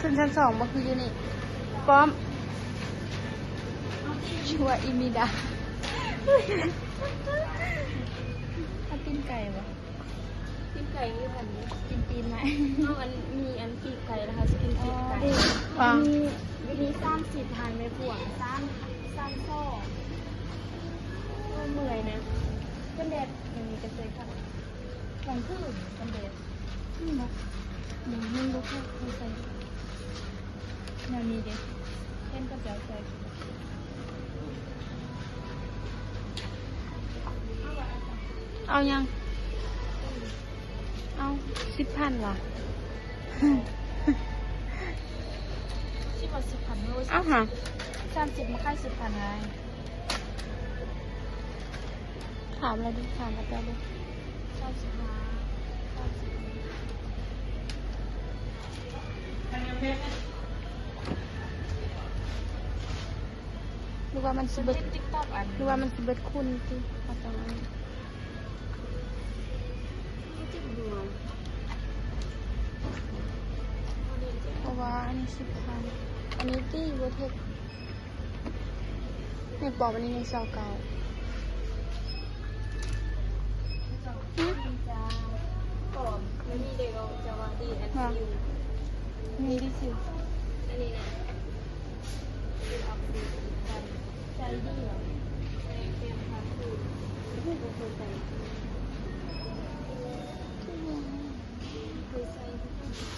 ขึ้นชั้นสองบ่คืออยู่นี่ป้อมชัวอิมิดาเอาตีนไก่บ่ตีนไก่ยี่ห้อนี้กินตีนไหมเอาอันมีอันปีกไก่นะคะจะกินปีกไก่มีวิธีสร้างสีทานไม่ผวงสร้างข้อเมื่อยนะกันแดดยังมีกระเซยค่ะหลังขึ้นกันแดดนี่นะยังไม่รู้แค่ใส่แนวนี้เด็กเล่นก็จะใส่เอายังเอา10,000 ว่ะ10 บาท 10,000เลยเอาค่ะ30มาค่าย10,000ไงถามอะไรดิถามอะไรดิหรือว่ามันสิเบิดหรือว่ามันสิเบิดคุณที่เอาตรงนั้นเพราะว่าอันนี้10,000อันนี้ตีโบเทคในปอบอันนี้ในเสาเก่าปอบมันมีเด็กเอาจะว่าดีอันนี้มีดิสิอันนี้นะใจดีเหรอเตรียมทำคือผู้บริโภคใจ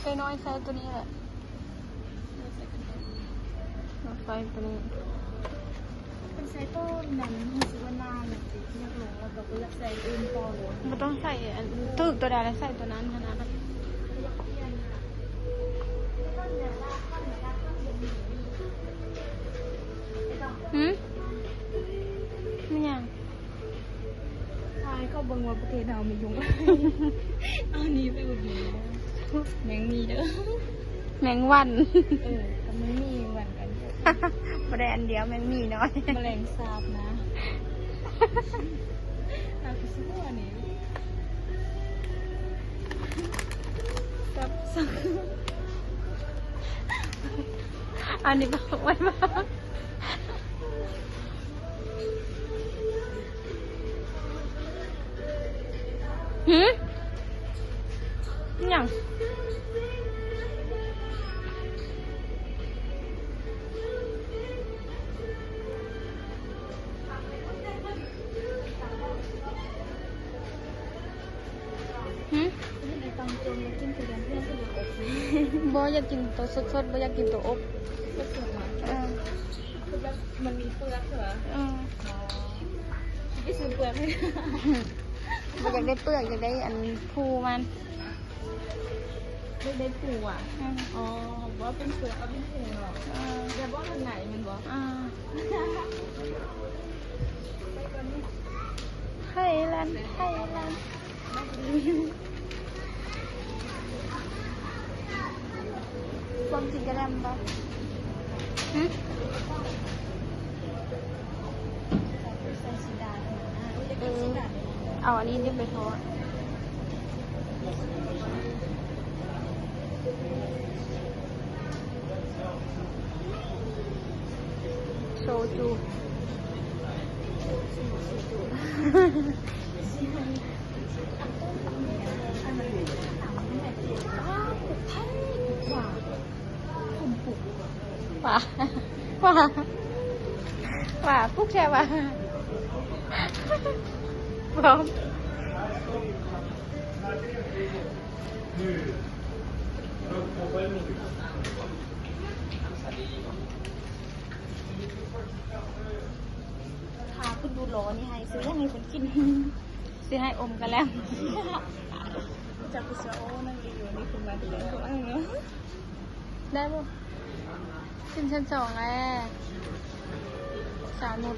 ไอ้น้อยใส่ตัวนี้แหละไฟตัวนี้เป็นไซโต้หนังหูสิวันนาเนี่ยติดเรียกลงแล้วก็อยากใส่อื่นต่อเลยมันต้องใส่อันตึกตัวใดแล้วใส่ตัวนั้นขนาดนั้นไม่ยังใช่ก็บังว่าประเทศเรามียุงเอานี้ไปอุดหนุนแมงมีเด้อแมงวันกับแมงมีวันกันแมลงเดียวแมงมีน้อยแมลงสาบนะเอาไปซื้ออันนี้กับสักอันนี้บอกไว้บ้างยังบ่อยากกินตัวสดๆบ่อยากกินตัวอบคือแบบมันมีเปลือกเหรอไม่ซื้อเปลือกไม่ได้บ่อยากได้เปลือกอยากได้อันภูมันได้ปูอ่ะอ๋อว่าเป็นเปลือกเอาเป็นปูหรอแต่ว่ามันไหนมันบอกไทยแลนด์ความจริงกระดมบ้างเอาอันนี้ดิบไปทอดโชจูว่าพุกแช่ว่าพร้อมพาคุณดูร้อนนี่ให้ซื้อให้คนกินซื้อให้อมกันแล้วจับไปเช้านั่งอยู่นี่คุณมาเลี้ยงตัวเองเนาะได้ป่ะขึ้นชั้น2แล้วสาวนุช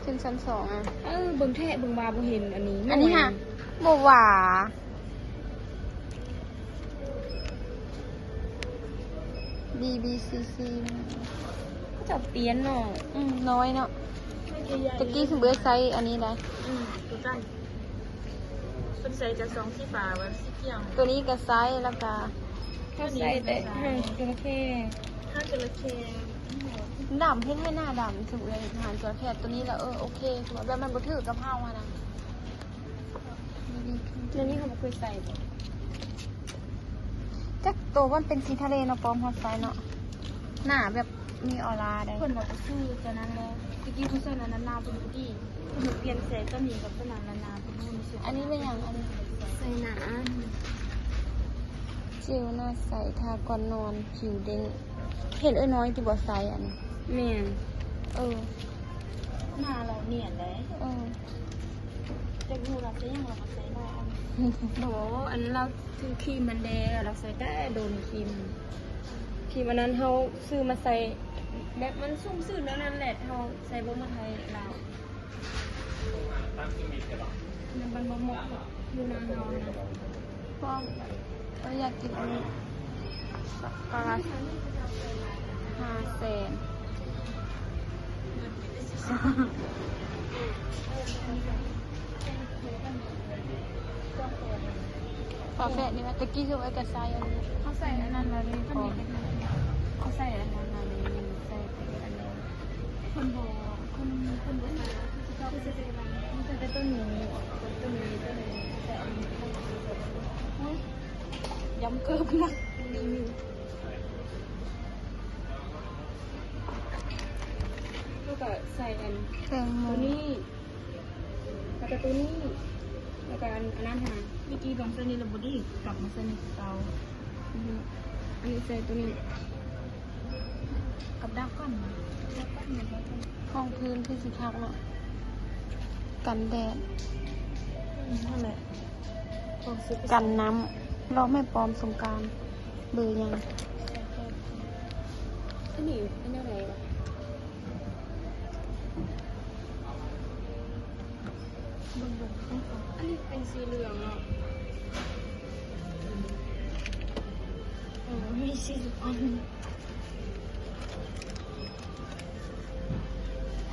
ขึ้นชั้น2เบิ่งแท้เบิ่งมาบ่เห็นอันนี้ค่ะบ่หว่าBBCC ก็จับเตียนเนาะน้อยเนาะตะกี้คือเบอร์ไซส์อันนี้ได้ตัวใจเป็นไซส์จะ2 สีฟ้าวันสีเขียวตัวนี้ก็ไซส์แล้วก็ เขาใส่แต่หางจระเข้หางจระเข้ดำให้หน้าดำถูกเลยหางจระเข้ตัวนี้แหละโอเคถือว่าแบบมันบ่ถือกับเฮาอะนะเดี๋ยวนี้เขาบ่เคยใส่จักตัวมันเป็นสีทะเลเนาะปอมฮอตไซเนาะหน้าแบบมีออร่าได้คนบอกจะซื้อตัวนั้นแล้วตะกี้เขาใส่นาเป็นผู้ดีคนเปลี่ยนใส่ก็มีกับตัวนาเป็นผู้มีอันนี้เป็นอย่างอันนี้ใส่หนาเจลหน้าใสทาก่อนนอนผิวเด้งเห็นน้อยที่บ่ใส่อันนี้เมียนหน้าเราเนียนเลยจะดูเราจะยังเราใส่ได้โหอันเราซื้อครีมมันแดงเราใส่ได้โดนครีมอันนั้นเขาซื้อมาใส่แบบมันซุ่มซื่อนั่นแหละเขาใส่บ่มาไทยเรามันบ่เหมาะอยู่นานเราเพราะเราอยากกินอันนี้ปลา500,000พอแฟะนี่ว่าตะกี้คือไว้กับไซอันนี้เขาใส่อันนั้นมาเลยเขาใส่อันนั้นมาเลยใส่อันนี้คนโบคนมาเขาไปซื้ออะไรมันจะเป็นต้นนี้แต่อันนี้ย้ำเกิบนักรีวิวก็ใส่อันตัวนี้แล้วก็ตัวนี้แล้วก็อันนั้นค่ะเมื่อกี้ลองเส้นนี้เราบอดี้กลับมาเส้นเตาอันนี้ใส่ตัวนี้กับดักก้อนห้องพื้นที่สีขาวเนาะกันแดดนั่นแหละกันน้ำเราไม่ปลอมสงกรานต์เบอร์ยังอันนี้เป็นอะไรวะอันนี้เป็นสีเหลืองเนาะไม่สีสุพรรณ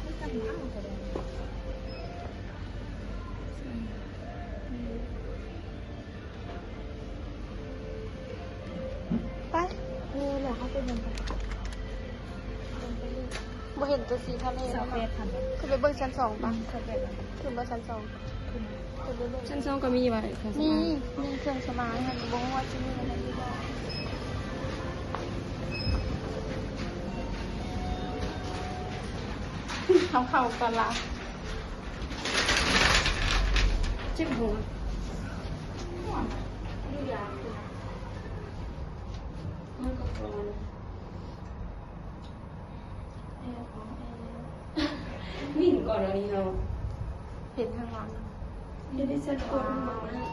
ไม่จำหน้าก็ได้ไปเหรอเขาไปเดินไปบ่เห็นตัวสีทะเลแล้วคือไปเบิ่งชั้น2ป่ะคือเบิ่งชั้น2ชั้น2ก็มีว่ะมีเครื่องสมางค่ะบ่ฮู้ว่าสิมีอะไรอยู่บ้างเข้ากันละเจ็บหัวดูยากมันก็ประมาณวิ่งก่อนอันนี้เราเห็นข้างหลังเดี๋ยวได้เซ็ตตัวข้างหลังนะ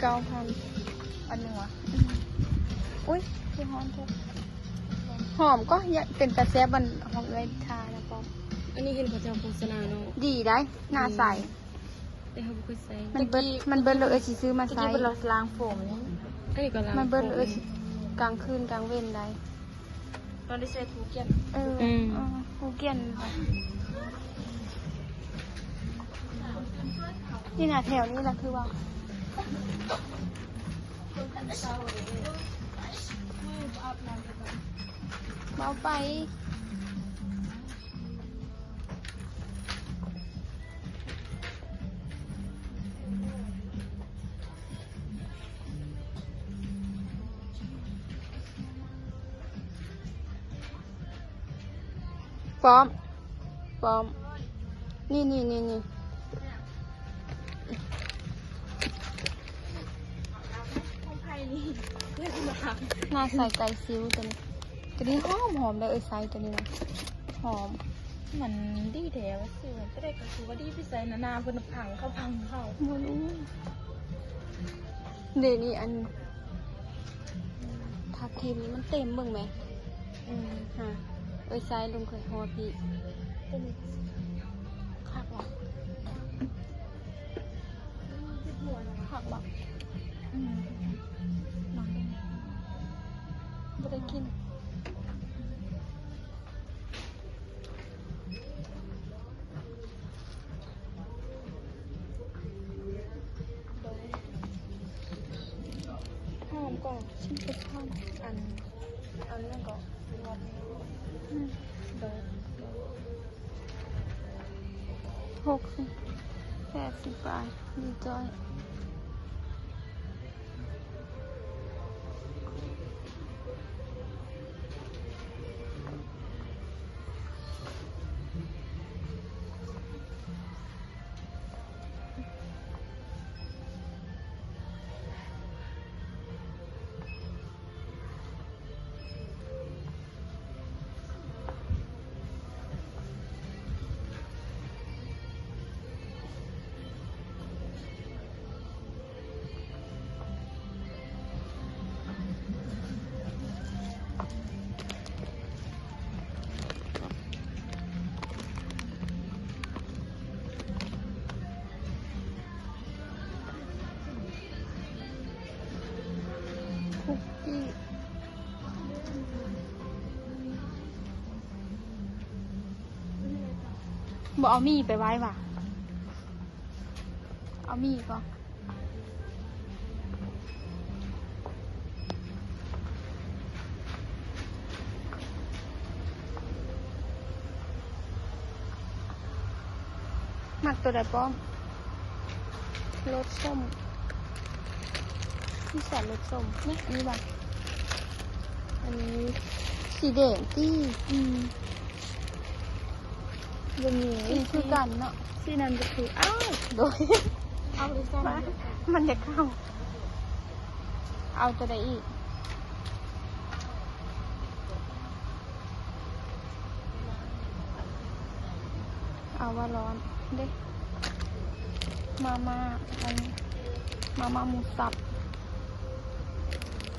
19,000อันหนึ่งวะอุ้ยคือหอมทุกหอมก็เป็นกระแสบันหอมเลยทาแล้วก็อันนี้เห็นเขาจะโฆษณาเนาะดีได้หน้าใสแต่เขาไม่เคยใส่มันเบิ้ลเลยซื้อมาใส่เป็นล้างผมนี่มันเบิ้ลเลยกลางคืนกลางเว้นได้ตอนได้ใส่ทูเกียนทูเกียนนี่นะแถวนี้แหละคือว่าเบาไปปลอมนี่น่าใส่ไก่ซิ้วตัวนี้หอมเลยไซส์ตัวนี้นะหอมมันดีแถวสิก็ได้ก็คือว่าดีพี่ใส่นาเพิ่นพังเข้าไม่รู้เดี๋ยวนี้อันทับทิมมันเต็มเบิ่งไหมฮะไซส์ลงเคยฮอพี่คักว่ะ ผักบักลองดูไม่ได้กินหอมก่อนชิ้นเป็นข้าวอันนี้ก่อนรอบนี้60 80 บาทดีจ้อยคุกกี้บอกเอามีไปไว้ว่ะเอามีก่อนมักตัวใดป้อมรสส้มที่ใส่รสส้มเนี่ยนี่บ้างอันนี้สีแดงที่ยังมีคือกันเนาะที่นั่นจะคืออ้าวโดยเอาไปซ่อมมันจะเข้าเอาตัวใดอีกเอาว่าร้อนเด้มาอันมาหมูสับ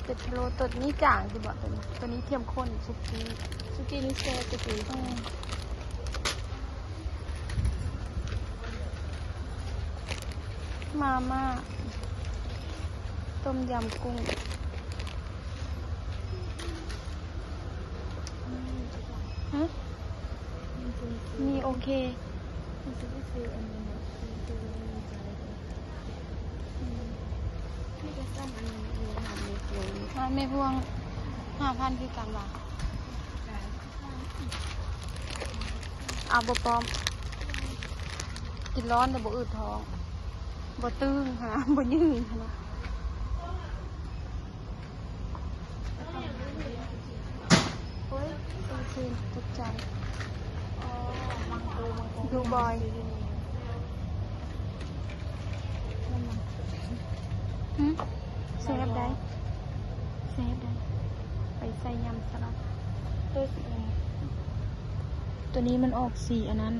เป็ดพะโล้ตัวนี้จ่างสิบอกตัวนี้เทียมข้นสุกี้นี่แซ่บจะถือมาต้มยำกุ้งฮะมีโอเคไม่พวง5,000คือกันว่ะเอาบะปอมกินร้อนแต่บ่อืดท้องบ่ตึงค่ะบ่ยืดนะโอ้ยโอเคถูกใจดูบอยเซฟได้ไปใส่ยำสลัดตัวนี้มันออกสีอันนั้น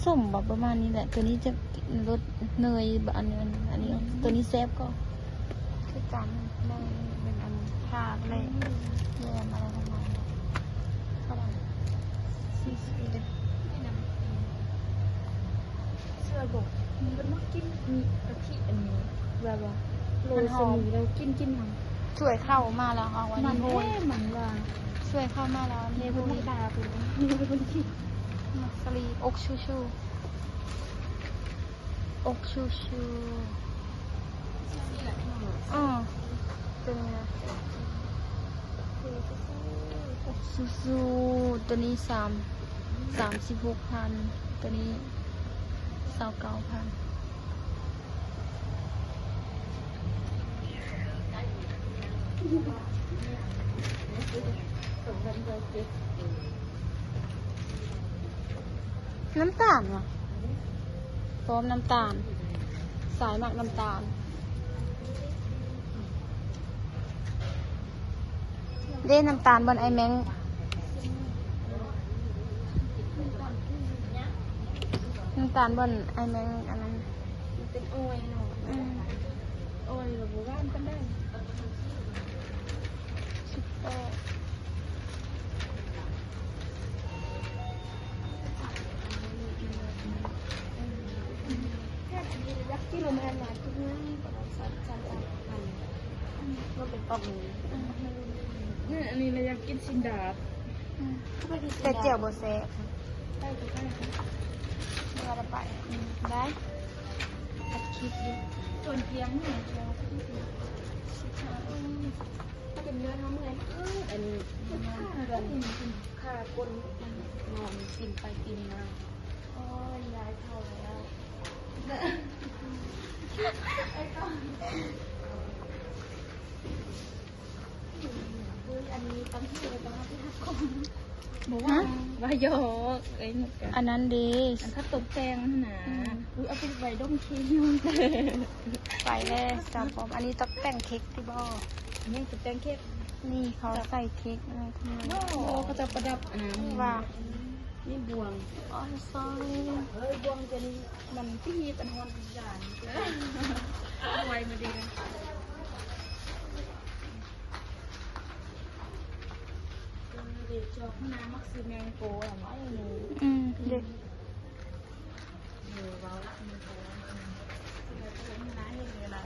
ส้มแบบประมาณนี้แหละตัวนี้จะรสเนยแบบอันนี้ตัวนี้เซฟก็คือกันเนยเป็นอันชาอะไรแยมอะไรประมาณนี้ฝรั่งซีเสื้อบอกมันต้องกินมีกะทิอันนี้แบบว่าโรยสมีเรากินมันช่วยเข้ามาแล้วเอาวันนี้โหยมันว่าช่วยเข้ามาแล้วเนี่ยพวกนี้ดาเป็นคนที่มัสลีอกชูเป็นไงอกชูตัวนี้36,000ตัวนี้29,000น้ำตาลวะพร้อมน้ำตาลสายหมักน้ำตาลเด้น้ำตาลบนไอแมงน้ำตาลบนไอแมงอันนั้นเป็นออยเนาะออยหรือว่าบ้านกันได้ซุปเปอร์ที่โรงแรมหลายที่นั่น ก็เป็นปอกหมู นี่อันนี้เราอยากกินซินดาด แต่เจียวโบเซ่ ได้ก็ได้ค่ะ เมื่อเราไปได้อัดคลิปดิ ส่วนเกียงเนี่ยเรา ถ้าเป็นเนื้อน้ำเลย อันนี้ค่าคนนอนกินไปกินมา โอ้ยย้ายเท่าแล้ว อันนี้ตั้งที่เราต้องที่หักคอ บอกว่าว่าโยกไอ้หมดกัน อันนั้นดี อันถ้าตกแต่งหนาอุ้ยเอาไปใบด้มเคี้ยว ไปเลยสามปอมอันนี้ต้องแต่งเค้กที่บ่อ นี่ตกแต่งเค้ก นี่เขาใส่เค้กอะไรทำไม โอ้ก็จะประดับอันนั้น ว่า นี่บวง อ๋อซอย บวงจะนี่มันพี่เป็นฮอนจานเอาไว้มาดีนะเด็กชอบน้ำมักซีแมงโกอ่ะว่าอย่างนี้ เด็ก ว้าวซีแมงโกน้ำอย่างนี้นะ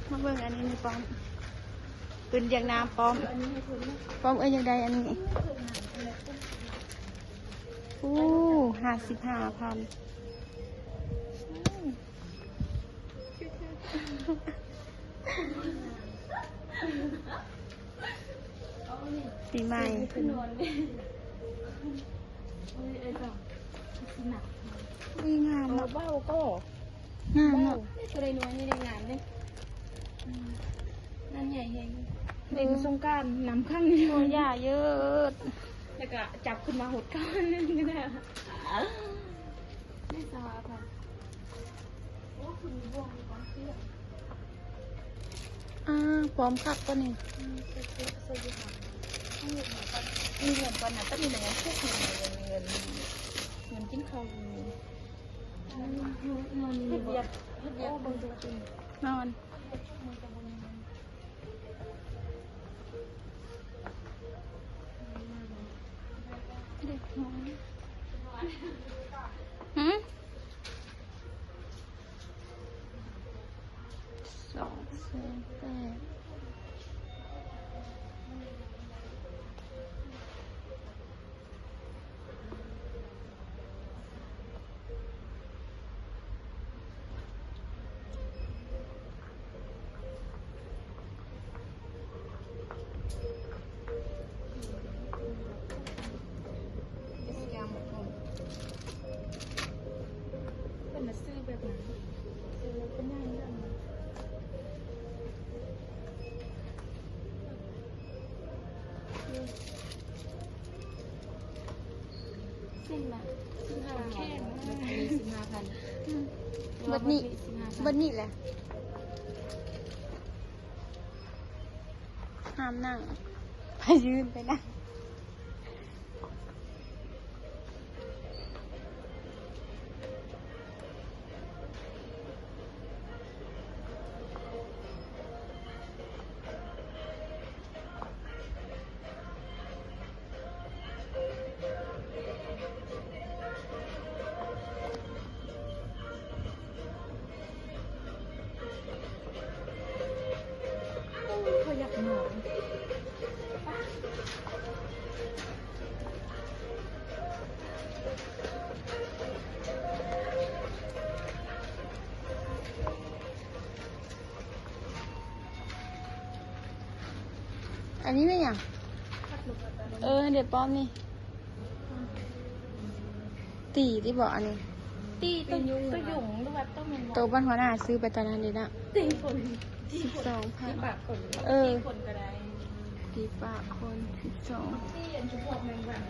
มาเบิ่งอันนี้นี่ปอมปืนเรียงน้ำปอม อันนี้ให้คุณนะ ปอมอย่างใดอันนี้อู้55,000ปีใหม่ ขึ้นนอนเลยไอ้จ้ะหนัก ดีงาม เอา เนาะ เบ้าก็ งาม เบ้า เนาะ นี่คือในนวลนี่ในงานเนี่ยนั่นใหญ่เฮงเด็กสงการน้ำข้างนี่ โอ้ย่าเยอะ แล้วก็จับขึ้นมาหดก้อนนึงก็ได้ไม่สาค่ะโอ้คุณบวงมีความเชื่อ พร้อมคักก็นี่ มีเงินก่อนนะต้องมีเงินพวกเงินกินข้าวเงินเฮ็ดเบียร์บางตัวจริง นอนเด็กน้อยหืม200,008เป็นมาซื้อแบบนั้นซื้อแล้วก็นั่งได้มาสิ้นละแค่15,000 บัดนี้บัดนี้แหละห้ามนั่ง ไปยืนไปนั่งเขาอยากนอน อันนี้เป็นอย่างเดี๋ยวป้อมนี่ ตีที่บอกอันนี้ ตีตัวยุงตัวยุงหรือว่าต้องมัน โตบ้านหัวหน้าซื้อไปตอนนั้นเลยนะ ตีคน 12,000 ปากคน ตี คนก็ได้ ตีปากคน12 ตีอันชุบพวกแมงวัน